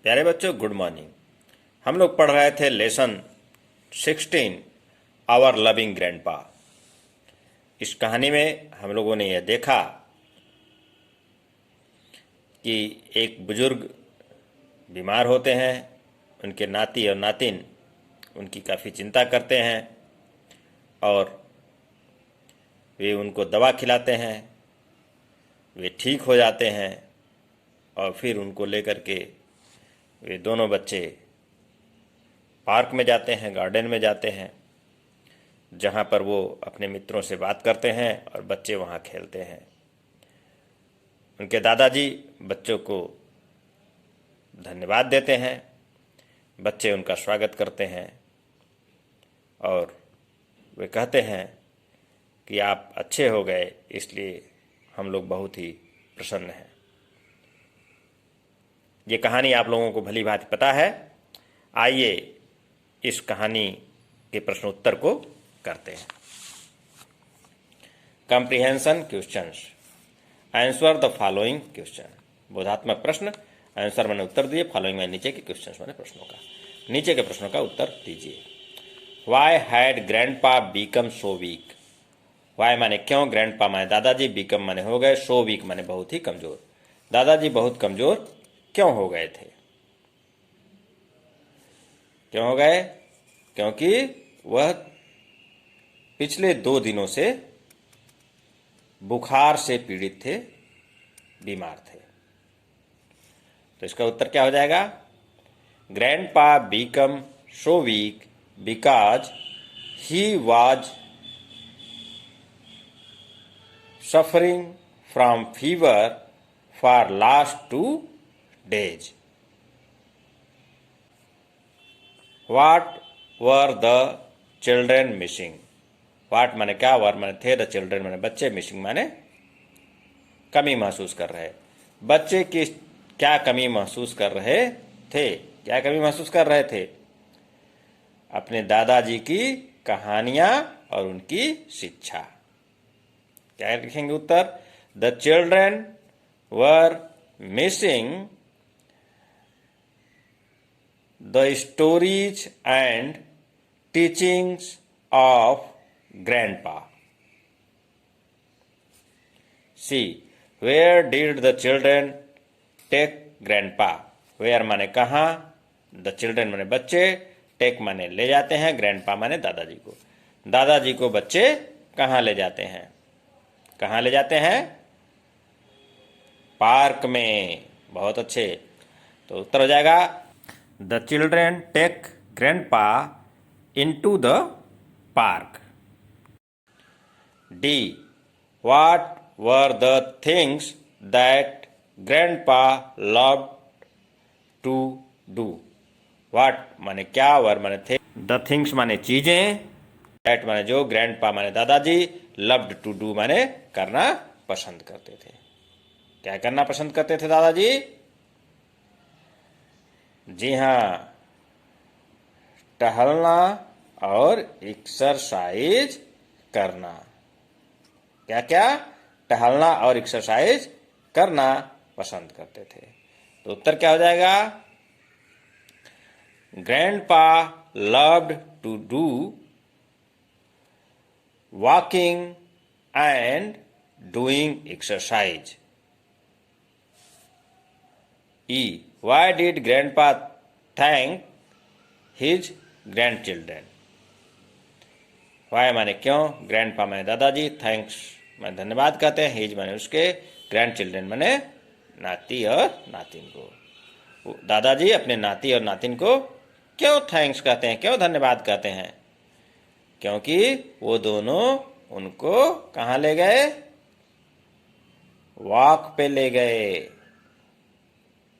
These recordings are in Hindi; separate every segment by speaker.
Speaker 1: प्यारे बच्चों, गुड मॉर्निंग। हम लोग पढ़ रहे थे लेसन 16 आवर लविंग ग्रैंडपा। इस कहानी में हम लोगों ने यह देखा कि एक बुजुर्ग बीमार होते हैं, उनके नाती और नातिन उनकी काफ़ी चिंता करते हैं और वे उनको दवा खिलाते हैं। वे ठीक हो जाते हैं और फिर उनको लेकर के वे दोनों बच्चे पार्क में जाते हैं, गार्डन में जाते हैं, जहाँ पर वो अपने मित्रों से बात करते हैं और बच्चे वहाँ खेलते हैं। उनके दादाजी बच्चों को धन्यवाद देते हैं, बच्चे उनका स्वागत करते हैं और वे कहते हैं कि आप अच्छे हो गए, इसलिए हम लोग बहुत ही प्रसन्न हैं। ये कहानी आप लोगों को भली भांति पता है। आइए इस कहानी के प्रश्नोत्तर को करते हैं। Comprehension questions. Answer the following question. बोधात्मक प्रश्न। आंसर मैंने उत्तर दिए, फॉलोइंग में नीचे के क्वेश्चंस मैंने प्रश्नों का, नीचे के प्रश्नों का उत्तर दीजिए। Why had grandpa become so weak. Why माने क्यों, ग्रैंडपा माने दादाजी, बीकम माने हो गए, सो वीक माने बहुत ही कमजोर। दादाजी बहुत कमजोर क्यों हो गए थे? क्यों हो गए? क्योंकि वह पिछले 2 दिनों से बुखार से पीड़ित थे, बीमार थे। तो इसका उत्तर क्या हो जाएगा? Grandpa become so weak because he was suffering from fever for last 2 days. What were the children missing? What माने क्या, were माने थे, the children माने बच्चे, missing माने कमी महसूस कर रहे। बच्चे की क्या कमी महसूस कर रहे थे? क्या कमी महसूस कर रहे थे? अपने दादाजी की कहानियां और उनकी शिक्षा। क्या लिखेंगे उत्तर? The children were missing the stories and teachings of grandpa. See, where did the children take grandpa. Where माने कहाँ, द चिल्ड्रेन माने बच्चे, टेक माने ले जाते हैं, ग्रैंडपा माने दादाजी को। दादाजी को बच्चे कहाँ ले जाते हैं? कहाँ ले जाते हैं? पार्क में। बहुत अच्छे। तो उत्तर हो जाएगा the children take grandpa into the park. D, what were the things that grandpa loved to do. What माने क्या, वर माने थे, द थिंग्स माने चीजें, दैट माने जो, ग्रैंडपा माने दादाजी, लव्ड टू डू माने करना पसंद करते थे। क्या करना पसंद करते थे दादाजी? जी हाँ, टहलना और एक्सरसाइज करना। क्या क्या? टहलना और एक्सरसाइज करना पसंद करते थे। तो उत्तर क्या हो जाएगा? Grandpa loved to do walking and doing exercise. E, why did grandpa thank his grandchildren? Why माने क्यों, grandpa माने दादाजी, thanks माने धन्यवाद कहते हैं, his माने उसके, grandchildren माने नाती और नातिन को। दादाजी अपने नाती और नातिन को क्यों थैंक्स कहते हैं, क्यों धन्यवाद कहते हैं? क्योंकि वो दोनों उनको कहाँ ले गए? वॉक पे ले गए।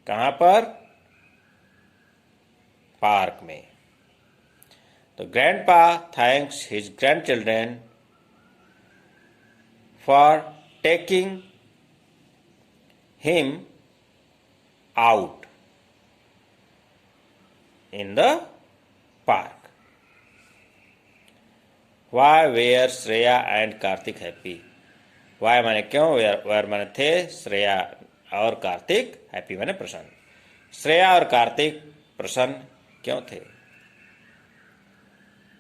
Speaker 1: कहाँ पर? पार्क में। तो grandpa thanks his grandchildren for taking him out in the park. Why were Shreya and Kartik happy. Why माने क्यों, वेयर माने थे, श्रेया और कार्तिक, हैप्पी माने प्रसन्न। श्रेया और कार्तिक प्रसन्न क्यों थे?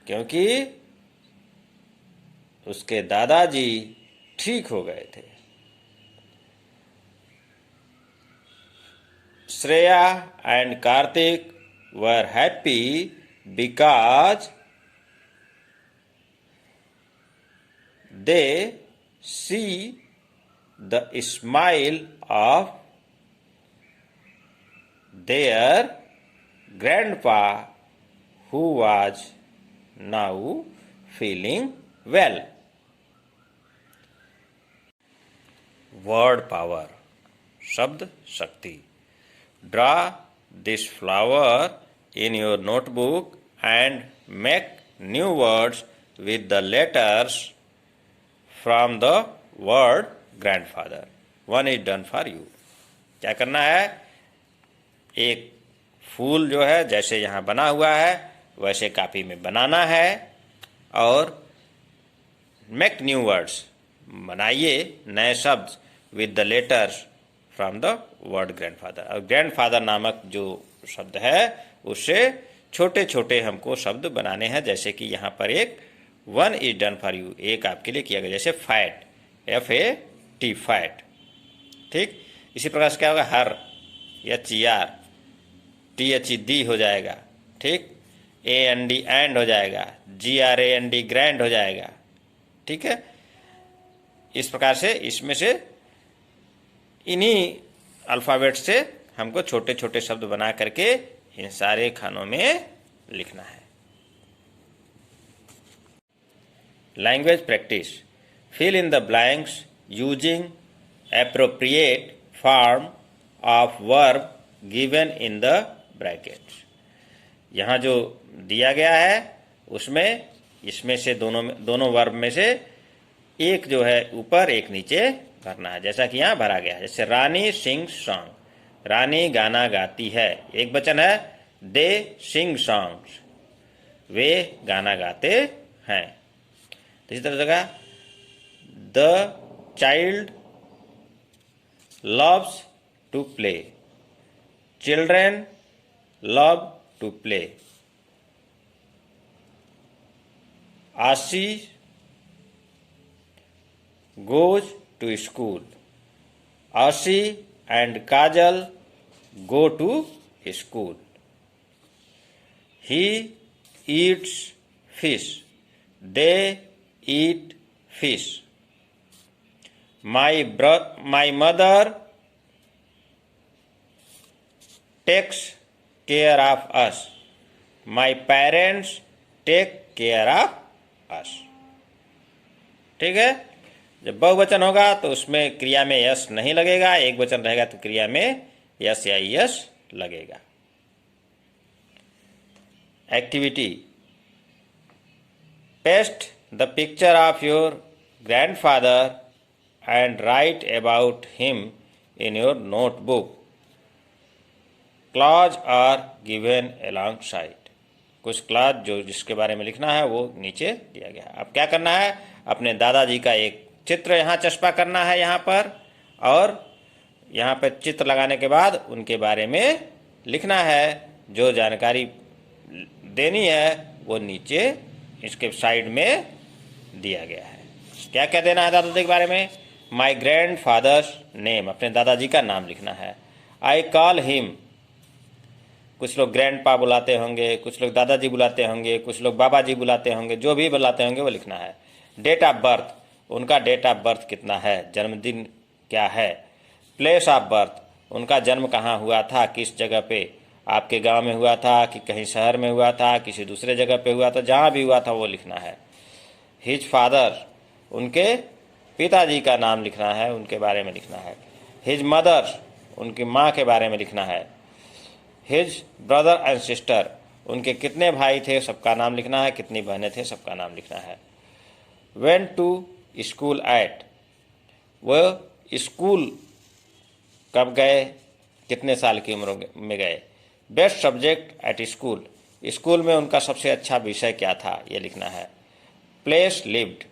Speaker 1: क्योंकि उसके दादाजी ठीक हो गए थे। Shreya and Kartik were happy because they see the smile of their grandpa who was now feeling well. Word power, शब्द शक्ति. Draw this flower in your notebook and make new words with the letters from the word grandfather. One is done for you. क्या करना है? एक फूल जो है जैसे यहाँ बना हुआ है वैसे कॉपी में बनाना है और मेक न्यू वर्ड्स, बनाइए नए शब्द with the letters from the word grandfather. और ग्रैंडफादर नामक जो शब्द है उससे छोटे छोटे हमको शब्द बनाने हैं, जैसे कि यहाँ पर एक one is done for you, एक आपके लिए किया गया, जैसे फैट, FAT फैट। ठीक इसी प्रकार से क्या होगा, हर HER, THED हो जाएगा। ठीक AND एंड हो जाएगा, GRAND ग्रैंड हो जाएगा। ठीक है, इस प्रकार से इसमें से इन्हीं अल्फ़ाबेट से हमको छोटे छोटे शब्द बना करके इन सारे खानों में लिखना है। Language practice, fill in the blanks using appropriate form of verb given in the brackets. यहाँ जो दिया गया है उसमें इसमें से दोनों वर्ब में से एक जो है ऊपर एक नीचे भरना है, जैसा कि यहाँ भरा गया है। जैसे रानी सिंग सॉन्ग, रानी गाना गाती है, एक वचन है। दे सिंग सॉन्ग्स, वे गाना गाते हैं। तो इसी तरह जगह the child loves to play, children love to play. Aashi goes to school, Ashi and Kajal go to school. He eats fish, they eat fish. My mother takes care of us, my parents take care of us. ठीक है, जब बहुवचन होगा तो उसमें क्रिया में यस नहीं लगेगा, एक वचन रहेगा तो क्रिया में यस या यस लगेगा। Activity, paste the picture of your grandfather and write about him in your notebook. Clause are given alongside, कुछ क्लॉज जो जिसके बारे में लिखना है वो नीचे दिया गया है। अब क्या करना है, अपने दादाजी का एक चित्र यहाँ चस्पा करना है यहाँ पर, और यहाँ पर चित्र लगाने के बाद उनके बारे में लिखना है। जो जानकारी देनी है वो नीचे इसके साइड में दिया गया है। क्या क्या देना है दादाजी के बारे में, माई ग्रैंड फादर्स नेम, अपने दादाजी का नाम लिखना है। आई कॉल हिम, कुछ लोग ग्रैंड पा बुलाते होंगे, कुछ लोग दादाजी बुलाते होंगे, कुछ लोग बाबा जी बुलाते होंगे, जो भी बुलाते होंगे वो लिखना है। डेट ऑफ बर्थ, उनका डेट ऑफ बर्थ कितना है, जन्मदिन क्या है। प्लेस ऑफ बर्थ, उनका जन्म कहाँ हुआ था, किस जगह पे, आपके गांव में हुआ था कि कहीं शहर में हुआ था, किसी दूसरे जगह पे हुआ था, जहाँ भी हुआ था वो लिखना है। हिज फादर, उनके पिताजी का नाम लिखना है, उनके बारे में लिखना है। हिज मदर, उनकी माँ के बारे में लिखना है। हिज ब्रदर एंड सिस्टर, उनके कितने भाई थे सबका नाम लिखना है, कितनी बहनें थे सबका नाम लिखना है। वेंट टू स्कूल एट, वो स्कूल कब गए, कितने साल की उम्र में गए। Best subject at school, school में उनका सबसे अच्छा विषय क्या था ये लिखना है। प्लेस लिव्ड,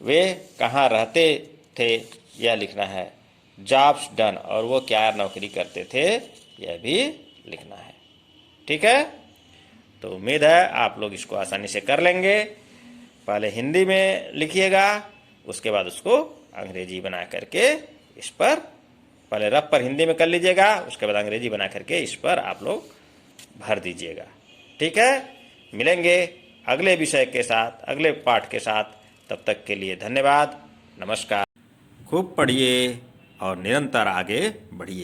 Speaker 1: वे कहाँ रहते थे यह लिखना है। जॉब्स डन, और वो क्या नौकरी करते थे यह भी लिखना है। ठीक है, तो उम्मीद है आप लोग इसको आसानी से कर लेंगे। पहले हिंदी में लिखिएगा, उसके बाद उसको अंग्रेजी बना करके इस पर, पहले रफ पर हिंदी में कर लीजिएगा, उसके बाद अंग्रेजी बना करके इस पर आप लोग भर दीजिएगा। ठीक है, मिलेंगे अगले विषय के साथ, अगले पाठ के साथ। तब तक के लिए धन्यवाद, नमस्कार। खूब पढ़िए और निरंतर आगे बढ़िए।